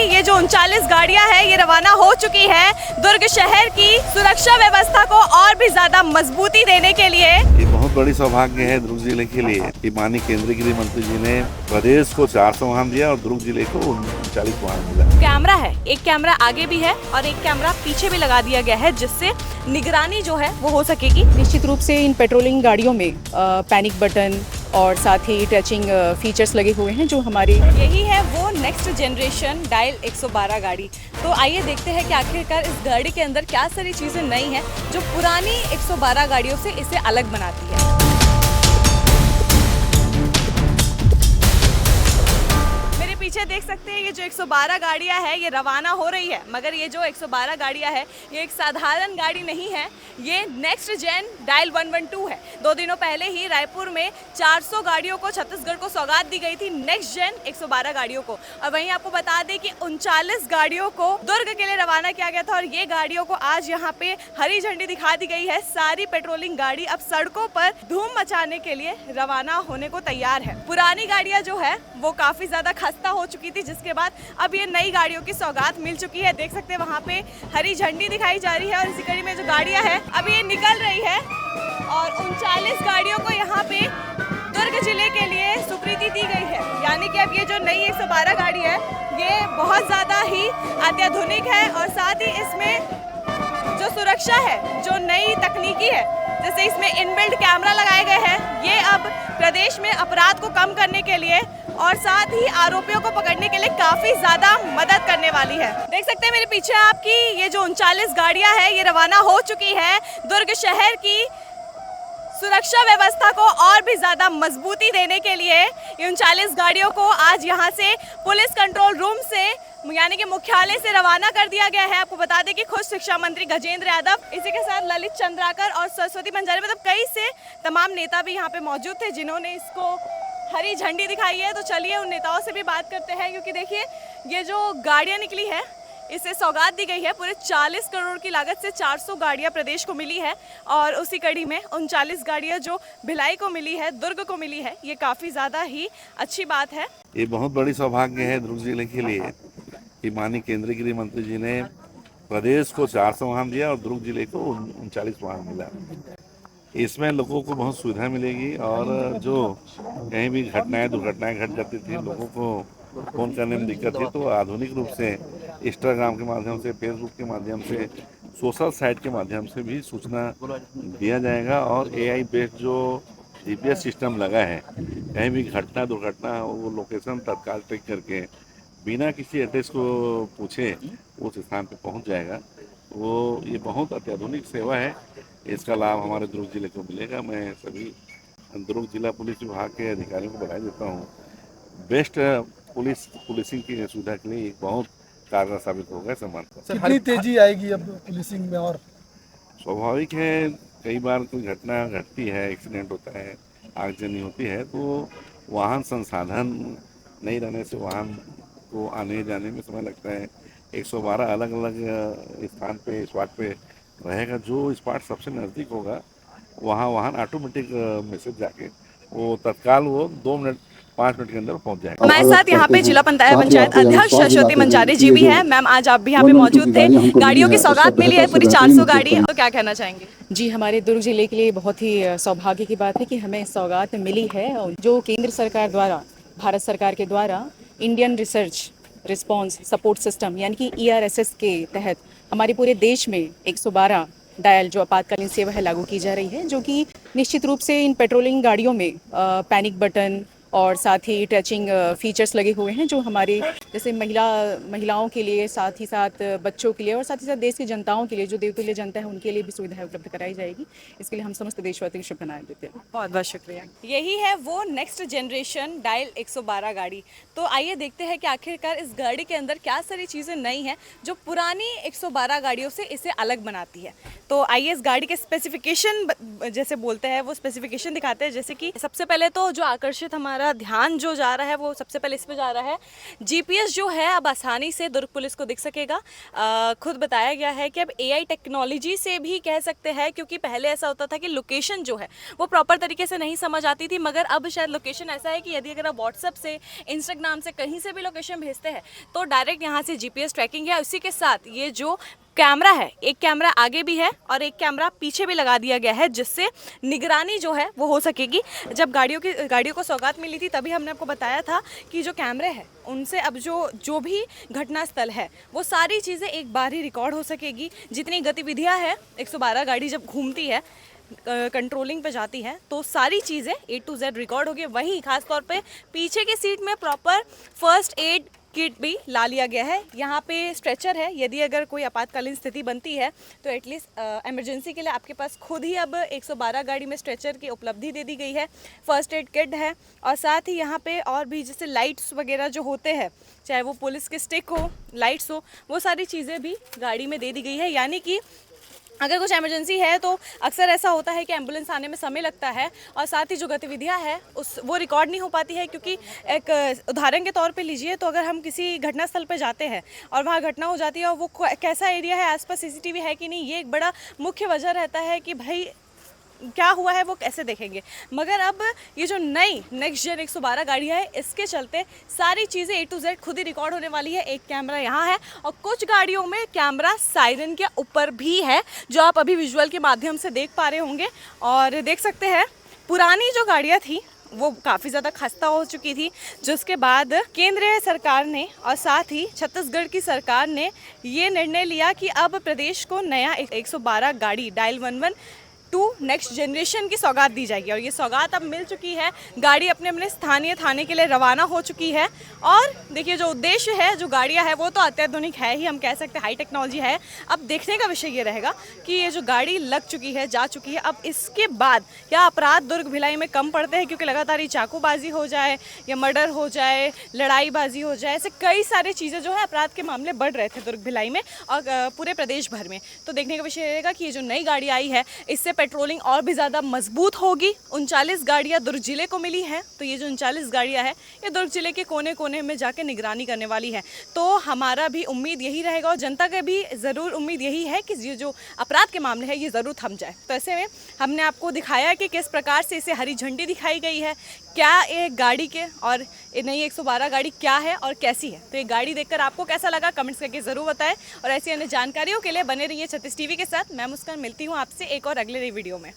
ये जो 39 गाड़ियां हैं ये रवाना हो चुकी है दुर्ग शहर की सुरक्षा व्यवस्था को और भी ज्यादा मजबूती देने के लिए। ये बहुत बड़ी सौभाग्य है दुर्ग जिले के लिए कि माननीय केंद्रीय गृह मंत्री जी ने प्रदेश को 400 वाहन दिया और दुर्ग जिले को 39 वाहन मिला। कैमरा है, एक कैमरा आगे भी है और एक कैमरा पीछे भी लगा दिया गया है जिससे निगरानी जो है वो हो सकेगी। निश्चित रूप से इन पेट्रोलिंग गाड़ियों में पैनिक बटन और साथ ही टचिंग फीचर्स लगे हुए हैं जो हमारे यही है वो नेक्स्ट जनरेशन डायल 112 गाड़ी। तो आइए देखते हैं कि आखिरकार इस गाड़ी के अंदर क्या सारी चीजें नई हैं जो पुरानी 112 गाड़ियों से इसे अलग बनाती है। पीछे देख सकते हैं ये जो 112 गाड़ियां है ये रवाना हो रही है, मगर ये जो 112 गाड़ियां है ये एक साधारण गाड़ी नहीं है, ये नेक्स्ट जेन डायल 112 है। 2 दिनों पहले ही रायपुर में 400 गाड़ियों को छत्तीसगढ़ को सौगात दी गई थी नेक्स्ट जेन 112 गाड़ियों को। और वहीं आपको बता दें कि 39 गाड़ियों को दुर्ग के लिए रवाना किया गया था और ये गाड़ियों को आज यहाँ पे हरी झंडी दिखा दी गई है। सारी पेट्रोलिंग गाड़ी अब सड़कों पर धूम मचाने के लिए रवाना होने को तैयार है। पुरानी गाड़ियां जो है वो काफी ज्यादा खस्ता हो चुकी थी, जिसके बाद अब ये नई गाड़ियों की सौगात मिल चुकी है। देख सकते हैं वहाँ पे हरी झंडी दिखाई जा रही है और इसी कड़ी में जो गाड़ियां हैं अब ये निकल रही है और 39 गाड़ियों को यहाँ पे दुर्ग जिले के लिए स्वीकृति दी गई है। यानी कि अब ये जो नई 112 गाड़ी है ये बहुत ज्यादा ही अत्याधुनिक है और साथ ही इसमें जो सुरक्षा है, जो नई तकनीकी है, जैसे इसमें इनबिल्ट कैमरा लगाए गए हैं, ये अब प्रदेश में अपराध को कम करने के लिए और साथ ही आरोपियों को पकड़ने के लिए काफी ज्यादा मदद करने वाली है। देख सकते हैं मेरे पीछे आपकी ये जो 39 गाड़ियां हैं ये रवाना हो चुकी है दुर्ग शहर की सुरक्षा व्यवस्था को और भी ज्यादा मजबूती देने के लिए। ये 39 गाड़ियों को आज यहाँ से पुलिस कंट्रोल रूम से यानी कि मुख्यालय से रवाना कर दिया गया है। आपको बता दें कि खुद शिक्षा मंत्री गजेंद्र यादव, इसी के साथ ललित चंद्राकर और सरस्वती बंजारे, मतलब कई से तमाम नेता भी यहाँ पे मौजूद थे जिन्होंने इसको हरी झंडी दिखाई है। तो चलिए उन नेताओं से भी बात करते हैं, क्योंकि देखिए ये जो गाड़ियाँ निकली है इसे सौगात दी गई है। पूरे 40 करोड़ की लागत से 400 गाड़ियां प्रदेश को मिली है और उसी कड़ी में 39 गाड़ियां जो भिलाई को मिली है, दुर्ग को मिली है, ये काफ़ी ज़्यादा ही अच्छी बात है। ये बहुत बड़ी सौभाग्य है दुर्ग जिले के लिए कि माननीय केंद्रीय गृह मंत्री जी ने प्रदेश को 400 वाहन दिया और दुर्ग जिले को 39 वाहन मिला। इसमें लोगों को बहुत सुविधा मिलेगी और जो कहीं भी दुर्घटनाएं घट जाती थी, लोगों को फ़ोन करने में दिक्कत थी, तो आधुनिक रूप से इंस्टाग्राम के माध्यम से, फेसबुक के माध्यम से, सोशल साइट के माध्यम से भी सूचना दिया जाएगा। और AI बेस्ड जो GPS सिस्टम लगा है, कहीं भी दुर्घटना वो लोकेशन तत्काल ट्रैक करके बिना किसी एड्रेस को पूछे उस स्थान पे पहुंच जाएगा। वो ये बहुत अत्याधुनिक सेवा है, इसका लाभ हमारे दुर्ग जिले को मिलेगा। मैं सभी दुर्ग जिला पुलिस विभाग के अधिकारियों को बधाई देता हूँ। बेस्ट पुलिसिंग की सुविधा के लिए बहुत कारगर साबित होगा। सम्मान कितनी तेजी आएगी अब पुलिसिंग में? और स्वाभाविक है, कई बार कोई घटना घटती है, एक्सीडेंट होता है, आगजनी होती है, तो वाहन संसाधन नहीं रहने से वाहन को आने जाने में समय लगता है। 112 अलग अलग स्थान पे स्पॉट पे रहेगा। जो स्पॉट सबसे नज़दीक होगा वहाँ वाहन ऑटोमेटिक मैसेज जाके वो तत्काल वो 2 मिनट 5 मिनट के अंदर पहुंच जाएगा। हमारे साथ यहाँ पे जिला पंचायत अध्यक्ष सरस्वती बंजारे जी भी हैं। मैम, आज आप भी यहाँ पे मौजूद थे, गाड़ियों की सौगात मिली है पूरी 400 गाड़ी, तो क्या कहना चाहेंगे? जी, हमारे दुर्ग जिले के लिए बहुत ही सौभाग्य की बात है कि हमें सौगात मिली है, जो केंद्र सरकार द्वारा, भारत सरकार के द्वारा Indian research response support system यानी कि ERSS के तहत हमारे पूरे देश में 112 डायल जो आपातकालीन सेवा है लागू की जा रही है, जो कि निश्चित रूप से इन पेट्रोलिंग गाड़ियों में पैनिक बटन और साथ ही टचिंग फीचर्स लगे हुए हैं जो हमारे जैसे महिलाओं के लिए, साथ ही साथ बच्चों के लिए और साथ ही साथ देश की जनताओं के लिए, जो देवतुल्य जनता है उनके लिए भी सुविधाएं उपलब्ध कराई जाएगी। इसके लिए हम समस्त देशवासियों को शुभकामनाएं देते हैं। बहुत बहुत शुक्रिया। यही है वो नेक्स्ट जनरेशन डायल 112 गाड़ी। तो आइए देखते हैं कि आखिरकार इस गाड़ी के अंदर क्या सारी चीज़ें नई हैं जो पुरानी 112 गाड़ियों से इसे अलग बनाती है। तो आइए इस गाड़ी के स्पेसिफिकेशन जैसे बोलते हैं वो स्पेसिफिकेशन दिखाते हैं। जैसे कि सबसे पहले तो जो आकर्षित हमारा हमारा ध्यान जो जा रहा है वो सबसे पहले इस पे जा रहा है। जीपीएस जो है अब आसानी से दुर्ग पुलिस को दिख सकेगा। खुद बताया गया है कि अब एआई टेक्नोलॉजी से भी कह सकते हैं, क्योंकि पहले ऐसा होता था कि लोकेशन जो है वो प्रॉपर तरीके से नहीं समझ आती थी, मगर अब शायद लोकेशन ऐसा है कि यदि अगर आप व्हाट्सएप से, इंस्टाग्राम से, कहीं से भी लोकेशन भेजते हैं तो डायरेक्ट यहाँ से जीपीएस ट्रैकिंग है। उसी के साथ ये जो कैमरा है, एक कैमरा आगे भी है और एक कैमरा पीछे भी लगा दिया गया है, जिससे निगरानी जो है वो हो सकेगी। जब गाड़ियों को सौगात मिली थी तभी हमने आपको बताया था कि जो कैमरे हैं उनसे अब जो भी घटना स्थल है वो सारी चीज़ें एक बार ही रिकॉर्ड हो सकेगी। जितनी गतिविधियां हैं, 112 गाड़ी जब घूमती है, कंट्रोलिंग पे जाती है, तो सारी चीज़ें A to Z रिकॉर्ड होगी। वहीं खासतौर पे पीछे की सीट में प्रॉपर फर्स्ट एड किट भी ला लिया गया है। यहाँ पे स्ट्रेचर है, यदि अगर कोई आपातकालीन स्थिति बनती है तो एटलीस्ट इमरजेंसी के लिए आपके पास खुद ही अब 112 गाड़ी में स्ट्रेचर की उपलब्धि दे दी गई है। फर्स्ट एड किट है और साथ ही यहाँ पे और भी जैसे लाइट्स वगैरह जो होते हैं, चाहे वो पुलिस के स्टिक हो, लाइट्स हो, वो सारी चीज़ें भी गाड़ी में दे दी गई है। यानी कि अगर कुछ इमरजेंसी है तो अक्सर ऐसा होता है कि एम्बुलेंस आने में समय लगता है और साथ ही जो गतिविधियां हैं वो रिकॉर्ड नहीं हो पाती है। क्योंकि एक उदाहरण के तौर पे लीजिए तो अगर हम किसी घटनास्थल पे जाते हैं और वहाँ घटना हो जाती है और वो कैसा एरिया है, आसपास सीसीटीवी है कि नहीं, ये एक बड़ा मुख्य वजह रहता है कि भाई क्या हुआ है वो कैसे देखेंगे। मगर अब ये जो नई नेक्स्ट जेन 112 गाड़ियाँ है, इसके चलते सारी चीज़ें A to Z खुद ही रिकॉर्ड होने वाली है। एक कैमरा यहाँ है और कुछ गाड़ियों में कैमरा सायरन के ऊपर भी है, जो आप अभी विजुअल के माध्यम से देख पा रहे होंगे। और देख सकते हैं पुरानी जो गाड़ियाँ थी वो काफ़ी ज़्यादा खस्ता हो चुकी थी, जिसके बाद केंद्रीय सरकार ने और साथ ही छत्तीसगढ़ की सरकार ने ये निर्णय लिया कि अब प्रदेश को नया 112 गाड़ी डायल 112 नेक्स्ट जनरेशन की सौगात दी जाएगी। और ये सौगात अब मिल चुकी है, गाड़ी अपने अपने स्थानीय थाने के लिए रवाना हो चुकी है। और देखिए जो उद्देश्य है, जो गाड़ियाँ है वो तो अत्याधुनिक है ही, हम कह सकते हैं हाई टेक्नोलॉजी है। अब देखने का विषय ये रहेगा कि ये जो गाड़ी लग चुकी है, जा चुकी है, अब इसके बाद क्या अपराध दुर्ग भिलाई में कम पड़ते हैं, क्योंकि लगातार ही चाकूबाजी हो जाए या मर्डर हो जाए, लड़ाईबाजी हो जाए, ऐसे कई सारी चीज़ें जो है अपराध के मामले बढ़ रहे थे दुर्ग भिलाई में और पूरे प्रदेश भर में। तो देखने का विषय रहेगा कि ये जो नई गाड़ी आई है इससे पेट्रोलिंग और भी ज़्यादा मजबूत होगी। 39 गाड़ियाँ दुर्ग जिले को मिली हैं, तो ये जो 39 गाड़ियाँ हैं ये दुर्ग जिले के कोने कोने में जाके निगरानी करने वाली है। तो हमारा भी उम्मीद यही रहेगा और जनता का भी ज़रूर उम्मीद यही है कि ये जो अपराध के मामले हैं ये ज़रूर थम जाए। तो ऐसे में हमने आपको दिखाया कि किस प्रकार से इसे हरी झंडी दिखाई गई है, क्या ये गाड़ी के और नई 112 गाड़ी क्या है और कैसी है। तो ये गाड़ी देखकर आपको कैसा लगा कमेंट्स करके ज़रूर बताएं और ऐसी अन्य जानकारियों के लिए बने रहिए 36 टीवी के साथ। मैं मुस्कान, मिलती हूँ आपसे एक और अगले वीडियो में।